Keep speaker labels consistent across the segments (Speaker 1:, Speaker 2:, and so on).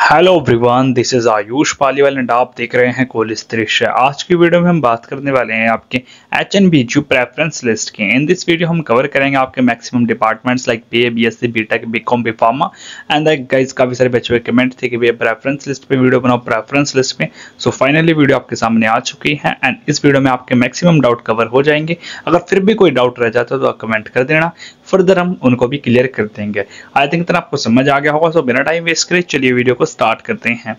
Speaker 1: Hello everyone, this is Ayush Paliwal and आप देख रहे हैं कॉलेज दृश्य। आज की वीडियो में हम बात करने वाले हैं आपके HNBJU प्रेफरेंस लिस्ट की। इन दिस वीडियो हम कवर करेंगे आपके maximum departments like BA, BSc, BTech, BCom, BPharma and guys काफी सारे बच्चों के कमेंट थे कि भैया प्रेफरेंस लिस्ट पे वीडियो बनाओ, प्रेफरेंस लिस्ट पे। सो फाइनली वीडियो आपके सामने आ चुकी है एंड इस वीडियो में आपके मैक्सिमम डाउट कवर हो जाएंगे। अगर फिर भी कोई डाउट रह जाता है तो आप कमेंट कर देना, फर्दर हम उनको भी क्लियर कर देंगे। आई थिंक इतना आपको समझ आ गया होगा। सो बिना टाइम वेस्ट करे चलिए वीडियो को स्टार्ट करते हैं।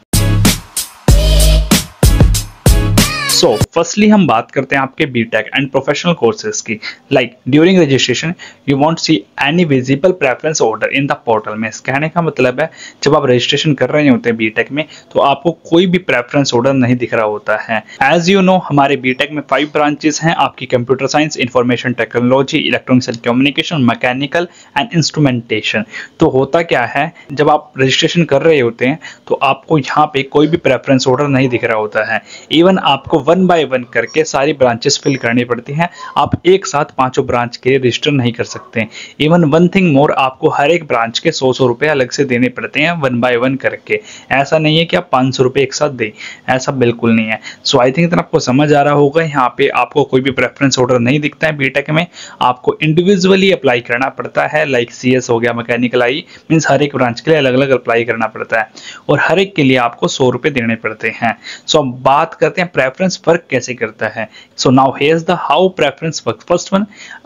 Speaker 1: सो फर्स्टली हम बात करते हैं आपके बीटेक एंड प्रोफेशनल कोर्सेज की। Like during registration you want see any visible preference order in the portal में। कहने का मतलब है जब आप रजिस्ट्रेशन कर रहे होते हैं बीटेक में तो आपको कोई भी प्रेफरेंस ऑर्डर नहीं दिख रहा होता है। एज यू नो हमारे बीटेक में 5 ब्रांचेस हैं आपकी computer science, information technology, electronics and communication, mechanical and instrumentation. तो होता क्या है जब आप रजिस्ट्रेशन कर रहे होते हैं तो आपको यहाँ पे कोई भी प्रेफरेंस ऑर्डर नहीं दिख रहा होता है। इवन आपको 1 बाय 1 करके सारी ब्रांचेस फिल करनी पड़ती हैं। आप एक साथ 5 ब्रांच के लिए रजिस्टर नहीं कर सकते। इवन वन थिंग मोर, आपको हर एक ब्रांच के 100 रुपए अलग से देने पड़ते हैं 1 बाय 1 करके। ऐसा नहीं है कि आप 500 रुपए एक साथ दें, ऐसा बिल्कुल नहीं है। सो आई थिंक इतना आपको समझ आ रहा होगा। यहाँ पे आपको कोई भी प्रेफरेंस ऑर्डर नहीं दिखता है बीटेक में। आपको इंडिविजुअली अप्लाई करना पड़ता है। लाइक CS हो गया, मैकेनिकल आई मीन्स हर एक ब्रांच के लिए अलग अलग अप्लाई करना पड़ता है और हर एक के लिए आपको 100 रुपए देने पड़ते हैं। सो अब बात करते हैं प्रेफरेंस वर्क कैसे करता है। So now here's the how preference work. First one,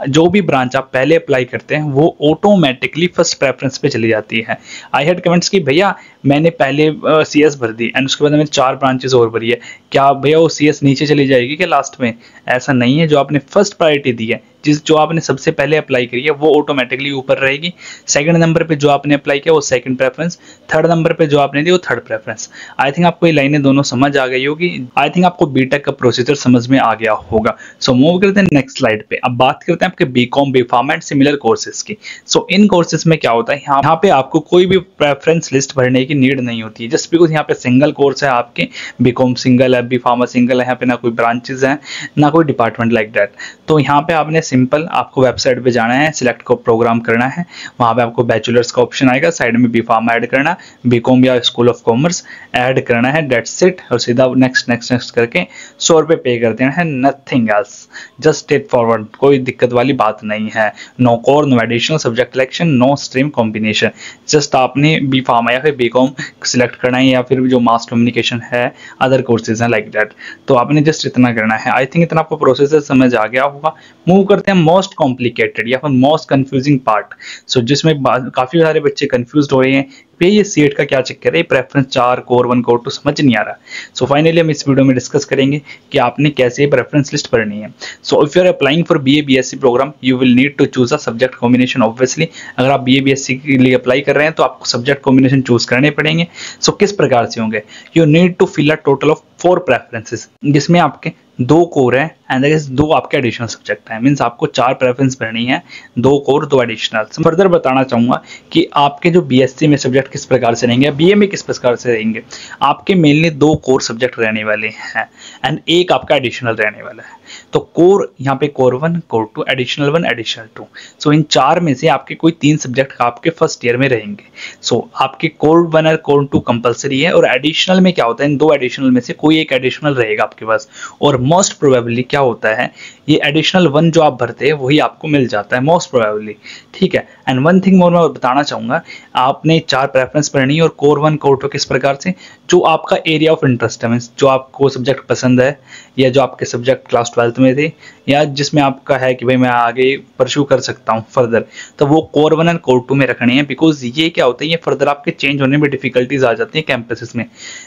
Speaker 1: जो भी ब्रांच आप पहले अप्लाई करते हैं वो ऑटोमेटिकली फर्स्ट प्रेफरेंस पे चली जाती है। आई हैड कमेंट्स कि भैया मैंने पहले CS भर दी एंड उसके बाद मैंने 4 ब्रांचेस और भरी है, क्या भैया वो CS नीचे चली जाएगी क्या लास्ट में? ऐसा नहीं है। जो आपने फर्स्ट प्रायोरिटी दी है, जो आपने सबसे पहले अप्लाई करी है वो ऑटोमेटिकली ऊपर रहेगी। सेकंड नंबर पे जो आपने अप्लाई किया वो सेकंड प्रेफरेंस, थर्ड नंबर पे जो आपने दी वो थर्ड प्रेफरेंस। आई थिंक आपको ये लाइनें दोनों समझ आ गई होगी। आई थिंक आपको बीटेक का प्रोसीजर समझ में आ गया होगा। सो मूव करते हैं नेक्स्ट स्लाइड पे। अब बात करते हैं आपके BCom, BPharma and similar courses की। सो इन कोर्सेज में क्या होता है, यहाँ पे आपको कोई भी प्रेफरेंस लिस्ट भरने की नीड नहीं होती है। जस्ट बिकॉज यहाँ पे सिंगल कोर्स है आपके, BCom सिंगल है, BPharma सिंगल है, यहाँ पे ना कोई ब्रांचेज है ना कोई डिपार्टमेंट लाइक दैट। तो यहाँ पे आपने सिंपल आपको वेबसाइट पे जाना है, सिलेक्ट को प्रोग्राम करना है, वहां पे आपको बैचलर्स का ऑप्शन आएगा, साइड में BPharma ऐड करना, BCom या स्कूल ऑफ कॉमर्स ऐड करना है, दैट्स इट। और सीधा नेक्स्ट नेक्स्ट नेक्स्ट करके 100 रुपए पे कर देना है, nothing else, just straightforward. कोई दिक्कत वाली बात नहीं है। No core, no additional subject selection, no stream combination. Just आपने BPharma या फिर BCom सिलेक्ट करना है या फिर जो मास कम्युनिकेशन है, अदर कोर्सेज हैं लाइक दैट। तो आपने जस्ट इतना करना है। आई थिंक इतना आपको प्रोसेसर समझ आ गया होगा। मूव करते हैं मोस्ट कॉम्प्लिकेटेड या फिर मोस्ट कंफ्यूजिंग पार्ट। सो जिसमें काफी सारे बच्चे कंफ्यूज्ड हो रहे हैं ये सीट का क्या चक्कर है, प्रेफरेंस 4, कोर 1, कोर 2 समझ नहीं आ रहा। सो फाइनली हम इस वीडियो में डिस्कस करेंगे कि आपने कैसे प्रेफरेंस लिस्ट भरनी है। So if you are applying for BA, BSc program you will need to choose a subject combination. Obviously अगर आप BA, BSc के लिए अप्लाई कर रहे हैं तो आपको सब्जेक्ट कॉम्बिनेशन चूज करने पड़ेंगे। सो किस प्रकार से होंगे, you need to fill a total of 4 preferences, जिसमें आपके 2 कोर है एंड 2 आपके एडिशनल सब्जेक्ट है। मींस आपको 4 प्रेफरेंस भरनी है, 2 कोर 2 एडिशनल। फर्दर बताना चाहूंगा कि आपके जो BSc में सब्जेक्ट किस प्रकार से रहेंगे, BA में किस प्रकार से रहेंगे। आपके मेनली 2 कोर सब्जेक्ट रहने वाले हैं एंड 1 आपका एडिशनल रहने वाला है। तो कोर यहाँ पे कोर 1, कोर 2, एडिशनल 1, एडिशनल 2। सो इन 4 में से आपके कोई 3 सब्जेक्ट आपके फर्स्ट ईयर में रहेंगे। सो आपके कोर 1 और कोर 2 कंपलसरी है और एडिशनल में क्या होता है, इन 2 एडिशनल में से कोई एक एडिशनल रहेगा आपके पास। और मोस्ट प्रोबेबली क्या होता है, ये एडिशनल 1 जो आप भरते हैं वही आपको मिल जाता है मोस्ट प्रोबेबली, ठीक है। एंड वन थिंग मोर मैं बताना चाहूंगा, आपने 4 प्रेफरेंस भरनी है और कोर 1, कोर 2 किस प्रकार से, जो आपका एरिया ऑफ इंटरेस्ट है, मींस जो आपको सब्जेक्ट पसंद है या जो आपके सब्जेक्ट क्लास 12th में थे या जिसमें आपका है कि भाई मैं आगे परस्यू कर सकता हूँ फर्दर, तो वो कोर 1 और कोर 2 में रखनी है। बिकॉज ये क्या होता है, ये फर्दर आपके चेंज होने में डिफिकल्टीज आ जाती है कैंपसेस में।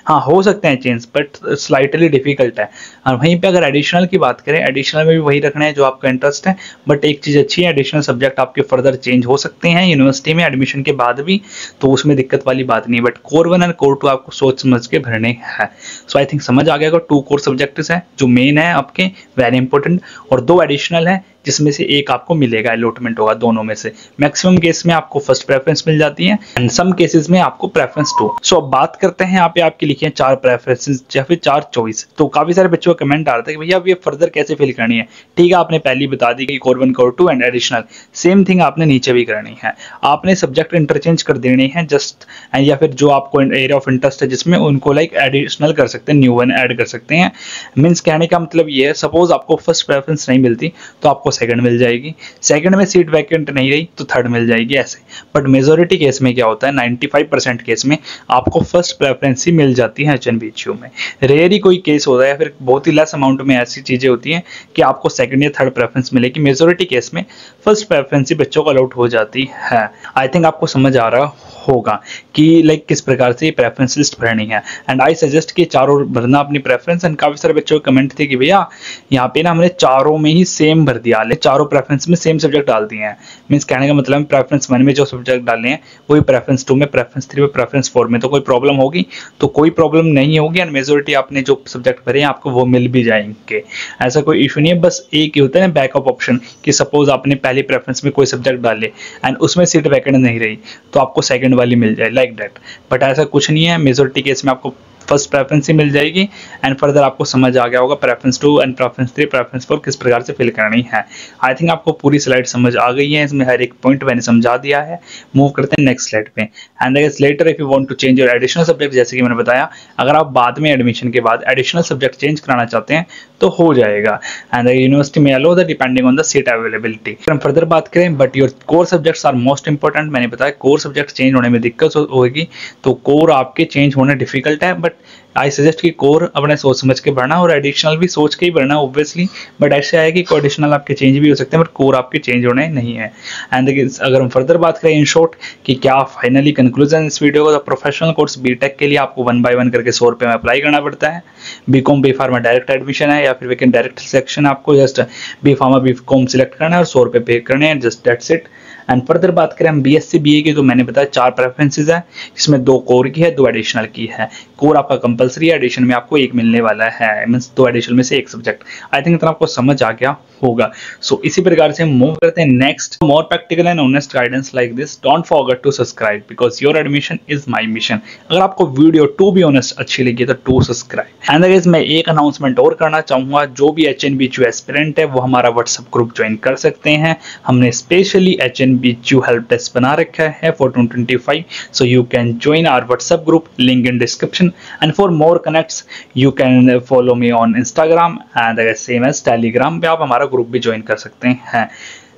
Speaker 1: हाँ हो सकते हैं चेंज बट स्लाइटली डिफिकल्ट है। और वहीं पे अगर एडिशनल की बात करें, एडिशनल में भी वही रखना है जो आपका इंटरेस्ट है। बट एक चीज अच्छी है, एडिशनल सब्जेक्ट आपके फर्दर चेंज हो सकते हैं यूनिवर्सिटी में एडमिशन के बाद भी, तो उसमें दिक्कत वाली बात नहीं है। बट कोर 1 और कोर 2 आपको सोच समझ के भरने हैं। सो आई थिंक समझ आ गया। 2 कोर सब्जेक्ट्स हैं जो मेन है आपके, वेरी इंपॉर्टेंट, और 2 एडिशनल है जिसमें से एक आपको मिलेगा, अलॉटमेंट होगा दोनों में से। मैक्सिमम केस में आपको फर्स्ट प्रेफरेंस मिल जाती है एंड सम केसेस में आपको प्रेफरेंस 2। सो अब बात करते हैं यहाँ पे आपकी लिखी है 4 प्रेफरेंसेस या फिर 4 चॉइस। तो काफी सारे बच्चों का कमेंट आ रहा था कि भैया अब ये फर्दर कैसे फिल करनी है। ठीक है, आपने पहले बता दी कि core 1 core 2 and additional, same thing आपने नीचे भी करनी है। आपने सब्जेक्ट इंटरचेंज कर देनी है जस्ट, या फिर जो आपको एरिया ऑफ इंटरेस्ट है जिसमें उनको लाइक एडिशनल कर सकते हैं, न्यू वन ऐड कर सकते हैं। मीन्स कहने का मतलब ये है, सपोज आपको फर्स्ट प्रेफरेंस नहीं मिलती तो आपको सेकंड मिल जाएगी, सेकंड में सीट वैकेंट नहीं रही तो थर्ड मिल जाएगी, ऐसे। बट मेजोरिटी केस में क्या होता है, 95% केस में आपको फर्स्ट प्रेफरेंस ही मिल जाती है एचएनबीएचयू में। रेयर ही कोई केस होता है या फिर बहुत ही लेस अमाउंट में ऐसी चीजें होती हैं कि आपको सेकंड या थर्ड प्रेफरेंस मिलेगी। मेजोरिटी केस में फर्स्ट प्रेफरेंस ही बच्चों को अलॉट हो जाती है। आई थिंक आपको समझ आ रहा होगा कि लाइक किस प्रकार से प्रेफरेंस लिस्ट भरनी है। एंड आई सजेस्ट कि चारों भरना अपनी प्रेफरेंस। एंड काफी सारे बच्चों के कमेंट थे कि भैया यहाँ पे ना हमने चारों में ही सेम भर दिया, ले चारों प्रेफरेंस में सेम सब्जेक्ट डाल दिए हैं। मीन्स कहने का मतलब प्रेफरेंस 1 में जो सब्जेक्ट डालने हैं वही प्रेफरेंस 2 में, प्रेफरेंस 3 में, प्रेफरेंस 4 में। तो कोई प्रॉब्लम होगी? तो कोई प्रॉब्लम नहीं होगी। एंड मेजोरिटी आपने जो सब्जेक्ट भरे हैं आपको वो मिल भी जाएंगे, ऐसा कोई इशू नहीं है। बस एक ही होता है बैकअप ऑप्शन कि सपोज आपने पहली प्रेफरेंस में कोई सब्जेक्ट डाले एंड उसमें सीट वैकेंट नहीं रही तो आपको सेकंड वाली मिल जाए, लाइक दैट। बट ऐसा कुछ नहीं है, मेजोरिटी केस में आपको फर्स्ट प्रेफरेंस ही मिल जाएगी। एंड फर्दर आपको समझ आ गया होगा प्रेफरेंस 2 एंड प्रेफरेंस 3, प्रेफरेंस 4 किस प्रकार से फिल करनी है। आई थिंक आपको पूरी स्लाइड समझ आ गई है, इसमें हर एक पॉइंट मैंने समझा दिया है। मूव करते हैं नेक्स्ट स्लाइड पे। एंड अगर later if you want to change your additional subject, जैसे कि मैंने बताया, अगर आप बाद में एडमिशन के बाद एडिशनल सब्जेक्ट चेंज कराना चाहते हैं तो हो जाएगा। एंड यूनिवर्सिटी में allow the depending on the seat availability. हम फर्दर बात करें, but your core subjects are most important. मैंने बताया कोर सब्जेक्ट चेंज होने में दिक्कत होगी, तो कोर आपके चेंज होने डिफिकल्ट है। बट आई सजेस्ट कि कोर अपने सोच समझ के भरना और एडिशनल भी सोच के ही भरना ऑब्वियसली। बट ऐसे आया कि एडिशनल आपके चेंज भी हो सकते हैं बट कोर आपके चेंज होने नहीं है। एंड अगर हम फर्दर बात करें इन शॉर्ट कि क्या फाइनली कंक्लूजन इस वीडियो का, प्रोफेशनल कोर्स बीटेक के लिए आपको 1 बाय 1 करके 100 रुपये में अप्लाई करना पड़ता है। B Com B pharma direct admission है या फिर वी कैन डायरेक्ट सिलेक्शन, आपको just B pharma B Com select करना है और 100 रुपये पे करने हैं, just that's it. And further बात करें हम बीएससी बीए की, तो मैंने बताया 4 प्रेफरेंसेस है, इसमें 2 कोर की है, 2 एडिशनल की है। कोर आपका कंपलसरी है, एडिशन में आपको 1 मिलने वाला है, मींस 2 एडिशनल में से 1 सब्जेक्ट। आई थिंक इतना आपको समझ आ गया होगा। सो इसी प्रकार से मूव करते हैं next. More practical and honest guidance like this, don't forget to subscribe because your admission is my mission. अगर आपको वीडियो टू बी ऑनेस्ट अच्छी लगी तो टू सब्सक्राइब। एंड गाइस मैं एक अनाउंसमेंट और करना चाहूंगा, जो भी एचएनबीएचयू एस्पिरेंट है वो हमारा व्हाट्सएप ग्रुप ज्वाइन कर सकते हैं। हमने स्पेशली एचएनबीएचयू हेल्प डेस्क बना रखा है for 2025, so you can join our WhatsApp group, link in description, and for more connects you can follow me on Instagram and same as Telegram पे आप हमारा ग्रुप भी ज्वाइन कर सकते हैं।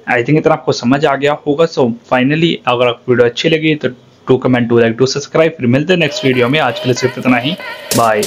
Speaker 1: आई थिंक इतना आपको समझ आ गया होगा। सो फाइनली अगर आपको वीडियो अच्छी लगी तो to comment, to like, to subscribe. फिर मिलते हैं नेक्स्ट वीडियो में, आज के लिए सिर्फ इतना ही, बाय।